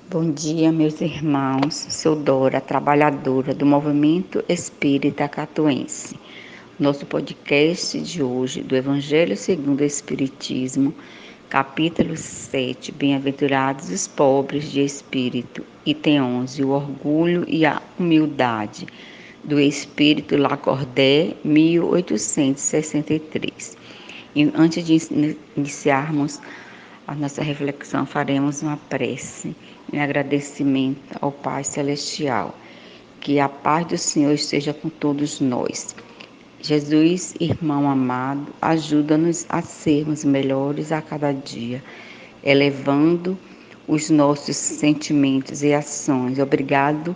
Bom dia, meus irmãos. Sou Dora, trabalhadora do Movimento Espírita Catuense. Nosso podcast de hoje, do Evangelho segundo o Espiritismo, capítulo 7, Bem-aventurados os pobres de espírito, item 11, o orgulho e a humildade, do Espírito Lacordaire, 1863. E antes de iniciarmos a nossa reflexão, faremos uma prece em agradecimento ao Pai Celestial. Que a paz do Senhor esteja com todos nós. Jesus, irmão amado, ajuda-nos a sermos melhores a cada dia, elevando os nossos sentimentos e ações. Obrigado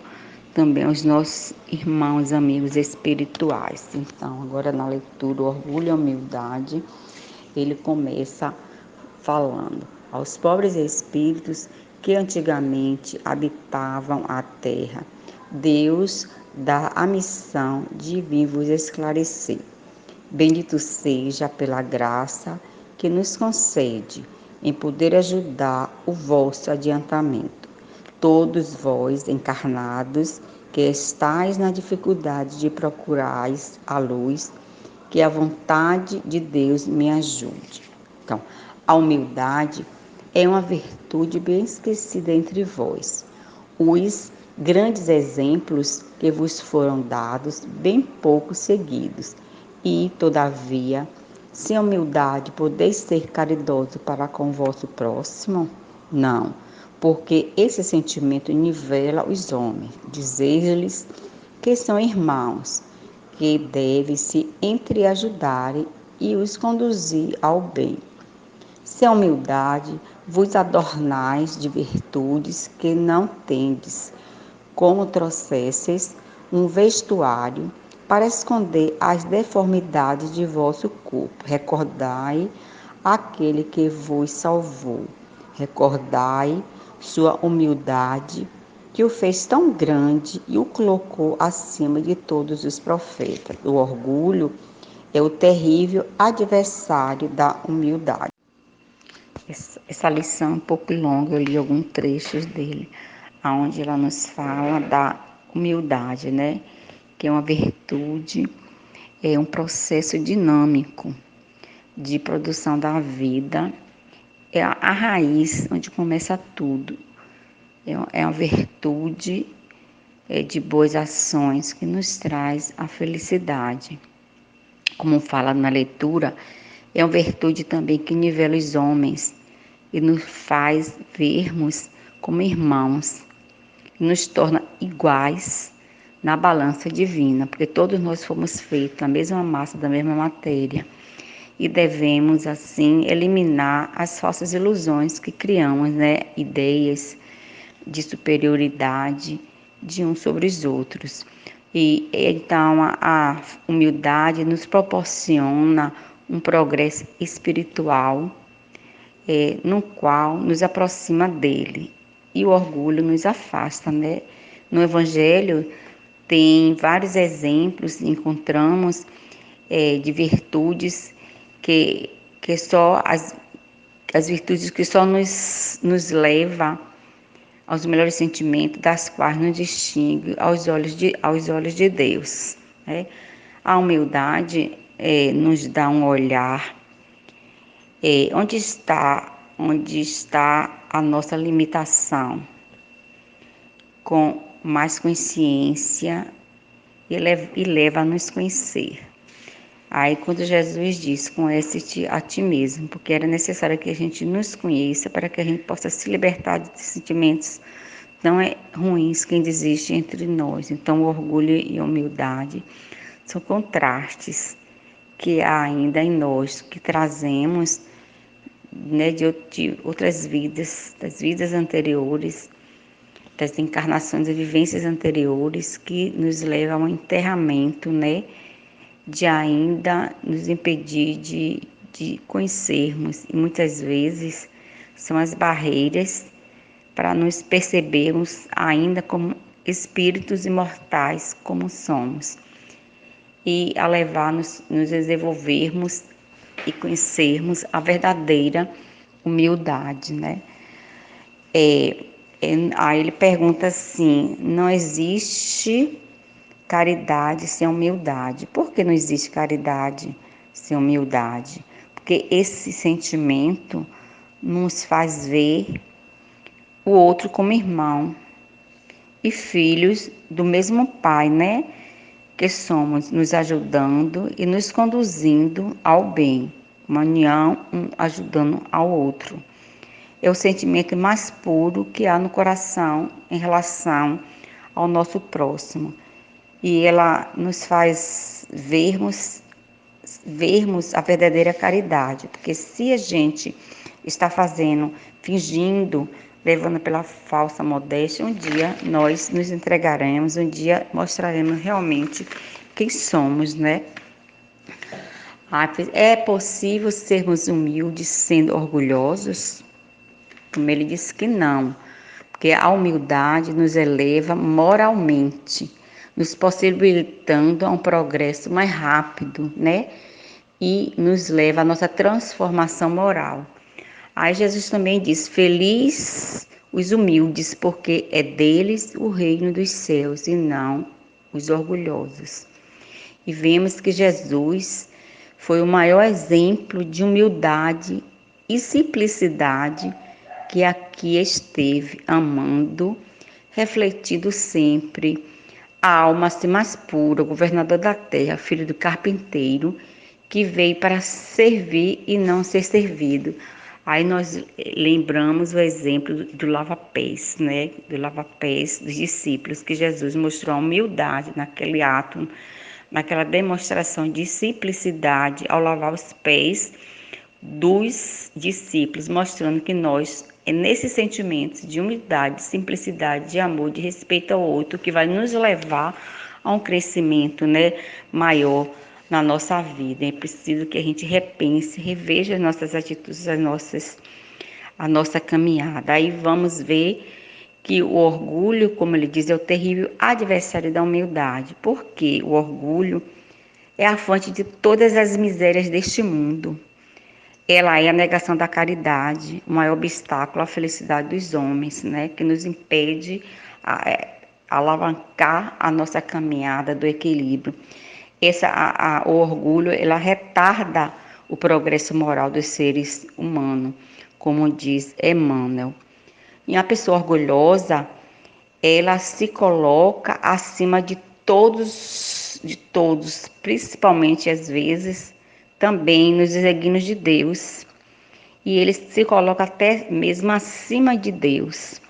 também aos nossos irmãos, amigos espirituais. Então, agora na leitura, o orgulho e a humildade, ele começa falando aos pobres espíritos que antigamente habitavam a terra. Deus dá a missão de vir vos esclarecer. Bendito seja pela graça que nos concede em poder ajudar o vosso adiantamento. Todos vós, encarnados, que estáis na dificuldade de procurais a luz, que a vontade de Deus me ajude. Então, a humildade é uma virtude bem esquecida entre vós. Os grandes exemplos que vos foram dados, bem pouco seguidos, e, todavia, sem humildade podeis ser caridoso para com o vosso próximo? Não, porque esse sentimento nivela os homens, dizer-lhes que são irmãos, que deve se entreajudarem e os conduzir ao bem. Sem humildade vos adornais de virtudes que não tendes, como trouxesseis um vestuário para esconder as deformidades de vosso corpo. Recordai aquele que vos salvou. Recordai sua humildade, que o fez tão grande e o colocou acima de todos os profetas. O orgulho é o terrível adversário da humildade. Essa lição é um pouco longa, eu li alguns trechos dele, onde ela nos fala da humildade, né? Que é uma virtude, é um processo dinâmico de produção da vida, é a raiz onde começa tudo. É uma virtude de boas ações que nos traz a felicidade. Como fala na leitura, é uma virtude também que nivela os homens e nos faz vermos como irmãos, nos torna iguais na balança divina, porque todos nós fomos feitos da mesma massa, da mesma matéria, e devemos assim eliminar as falsas ilusões que criamos, né? Ideias de superioridade de uns sobre os outros. E então a humildade nos proporciona um progresso espiritual, no qual nos aproxima dele, e o orgulho nos afasta, né? No Evangelho tem vários exemplos, encontramos de virtudes que só as virtudes que só nos leva aos melhores sentimentos, das quais nos distingue aos olhos de Deus, né? A humildade nos dá um olhar onde está a nossa limitação, com mais consciência e leva a nos conhecer. Aí quando Jesus diz, conhece-te a ti mesmo, porque era necessário que a gente nos conheça para que a gente possa se libertar de sentimentos tão ruins que existem entre nós. Então o orgulho e a humildade são contrastes que há ainda em nós, que trazemos, né, de outras vidas, das vidas anteriores, das encarnações e vivências anteriores, que nos levam ao enterramento, né, de ainda nos impedir de conhecermos. E muitas vezes são as barreiras para nos percebermos ainda como espíritos imortais como somos, e a levar-nos nos desenvolvermos e conhecermos a verdadeira humildade, né? Aí ele pergunta assim: não existe caridade sem humildade. Por que não existe caridade sem humildade? Porque esse sentimento nos faz ver o outro como irmão e filhos do mesmo Pai, né? Que somos, nos ajudando e nos conduzindo ao bem, uma união, um ajudando ao outro. É o sentimento mais puro que há no coração em relação ao nosso próximo. E ela nos faz vermos a verdadeira caridade, porque se a gente está fazendo, fingindo, levando pela falsa modéstia, um dia nós nos entregaremos, um dia mostraremos realmente quem somos, né? É possível sermos humildes sendo orgulhosos? Como ele disse que não, porque a humildade nos eleva moralmente, nos possibilitando a um progresso mais rápido, né? E nos leva à nossa transformação moral. Aí Jesus também diz: feliz os humildes, porque é deles o reino dos céus e não os orgulhosos. E vemos que Jesus foi o maior exemplo de humildade e simplicidade que aqui esteve, amando, refletindo sempre a alma assim mais pura, o governador da terra, filho do carpinteiro, que veio para servir e não ser servido. Aí nós lembramos o exemplo do lava-pés, né? Do lava-pés dos discípulos, que Jesus mostrou a humildade naquele ato, naquela demonstração de simplicidade ao lavar os pés dos discípulos, mostrando que nós, é nesses sentimentos de humildade, simplicidade, de amor, de respeito ao outro, que vai nos levar a um crescimento, né, maior na nossa vida. É preciso que a gente repense, reveja as nossas atitudes, a nossa caminhada. Aí vamos ver que o orgulho, como ele diz, é o terrível adversário da humildade. Porque o orgulho é a fonte de todas as misérias deste mundo. Ela é a negação da caridade, o maior obstáculo à felicidade dos homens, né? Que nos impede a alavancar a nossa caminhada do equilíbrio. O orgulho, ela retarda o progresso moral dos seres humanos, como diz Emmanuel. E a pessoa orgulhosa, ela se coloca acima de todos, principalmente às vezes também nos desígnios de Deus. E ele se coloca até mesmo acima de Deus,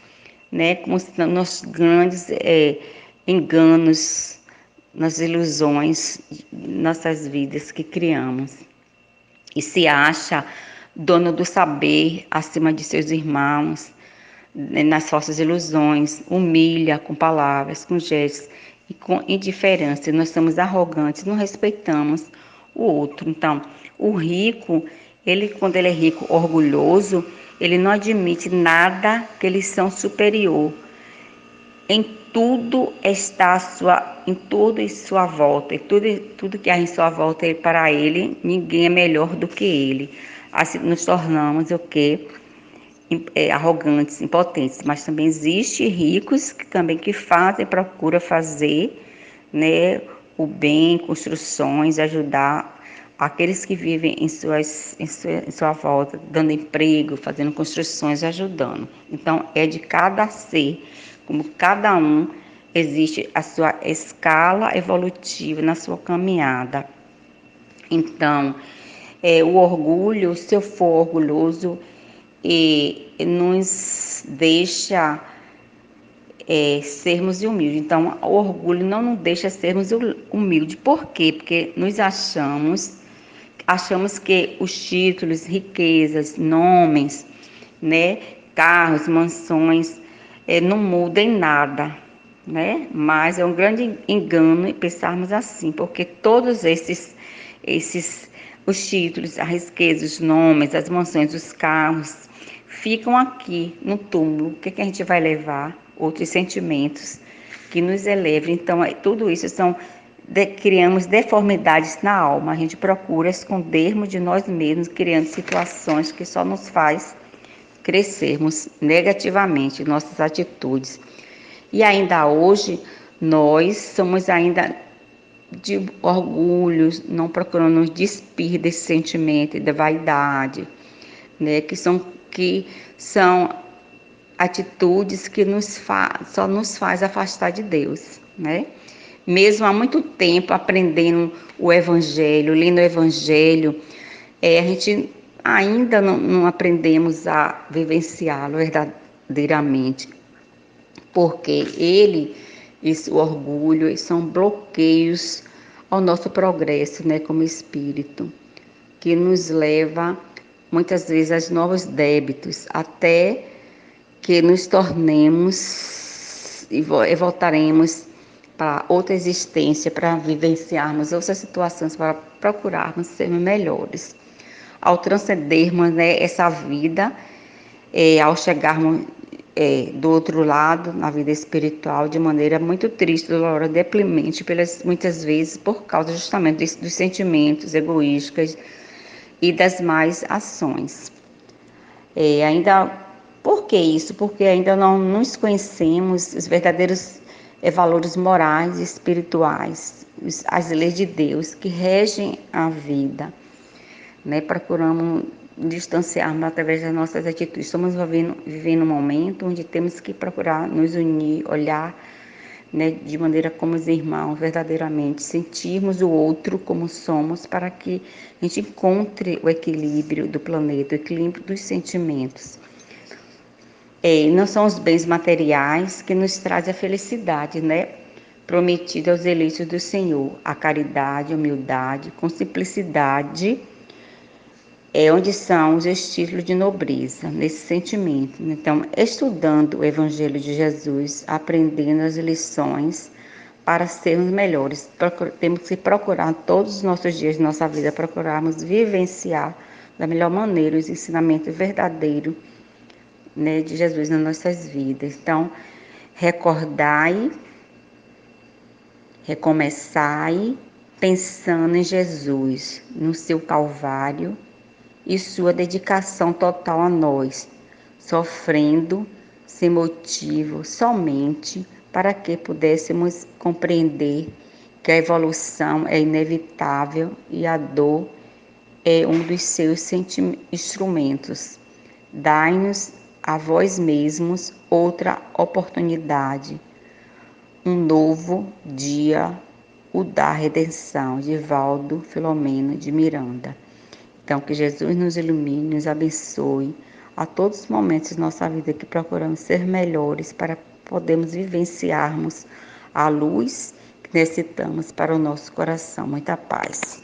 né? Como nos grandes enganos, nas ilusões de nossas vidas que criamos. E se acha dono do saber acima de seus irmãos, nas falsas ilusões, humilha com palavras, com gestos e com indiferença. Nós somos arrogantes, não respeitamos o outro. Então, o rico, quando ele é rico, orgulhoso, ele não admite nada que eles são superior. Em tudo está em tudo em sua volta, tudo que há em sua volta para ele, ninguém é melhor do que ele. Assim nos tornamos o quê? Arrogantes, impotentes, mas também existem ricos que fazem, procuram fazer, né, o bem, construções, ajudar aqueles que vivem em sua volta, dando emprego, fazendo construções, ajudando. Então, é de cada ser, como cada um existe a sua escala evolutiva na sua caminhada. Então, o orgulho, se eu for orgulhoso, nos deixa sermos humildes. Então, o orgulho não nos deixa sermos humildes. Por quê? Porque nos achamos que os títulos, riquezas, nomes, né, carros, mansões, não mudam em nada, né? Mas é um grande engano pensarmos assim, porque todos os títulos, a riqueza, os nomes, as mansões, os carros, ficam aqui no túmulo. O que a gente vai levar? Outros sentimentos que nos elevam. Então, tudo isso criamos deformidades na alma. A gente procura escondermos de nós mesmos, criando situações que só nos faz crescermos negativamente nossas atitudes. E ainda hoje, nós somos ainda de orgulho, não procurando nos despir desse sentimento de vaidade, né? Que são atitudes que só nos faz afastar de Deus, né? Mesmo há muito tempo aprendendo o Evangelho, lendo o Evangelho, a gente ainda não aprendemos a vivenciá-lo verdadeiramente, porque o orgulho, são bloqueios ao nosso progresso, né, como espírito, que nos leva muitas vezes a novos débitos, até que nos tornemos e voltaremos para outra existência, para vivenciarmos outras situações, para procurarmos ser melhores. Ao transcendermos, né, essa vida, ao chegarmos do outro lado, na vida espiritual, de maneira muito triste, dolorosa, deprimente, muitas vezes por causa justamente dos sentimentos egoístas e das más ações. Ainda, por que isso? Porque ainda não nos conhecemos os verdadeiros valores morais e espirituais, as leis de Deus que regem a vida, né? Procuramos distanciarmos através das nossas atitudes. Estamos vivendo um momento onde temos que procurar nos unir, olhar, né, de maneira como os irmãos, verdadeiramente, sentirmos o outro como somos, para que a gente encontre o equilíbrio do planeta, o equilíbrio dos sentimentos. Não são os bens materiais que nos trazem a felicidade, né? Prometida aos eleitos do Senhor, a caridade, a humildade, com simplicidade, onde são os títulos de nobreza, nesse sentimento. Então, estudando o Evangelho de Jesus, aprendendo as lições para sermos melhores, temos que procurar todos os nossos dias de nossa vida, procurarmos vivenciar da melhor maneira os ensinamentos verdadeiros, né, de Jesus nas nossas vidas. Então, recordai, recomeçai, pensando em Jesus, no seu Calvário, e sua dedicação total a nós, sofrendo sem motivo, somente para que pudéssemos compreender que a evolução é inevitável e a dor é um dos seus instrumentos. Dai-nos a vós mesmos outra oportunidade, um novo dia, o da redenção, de Valdo Filomeno de Miranda. Então, que Jesus nos ilumine, nos abençoe a todos os momentos de nossa vida que procuramos ser melhores para podermos vivenciarmos a luz que necessitamos para o nosso coração. Muita paz.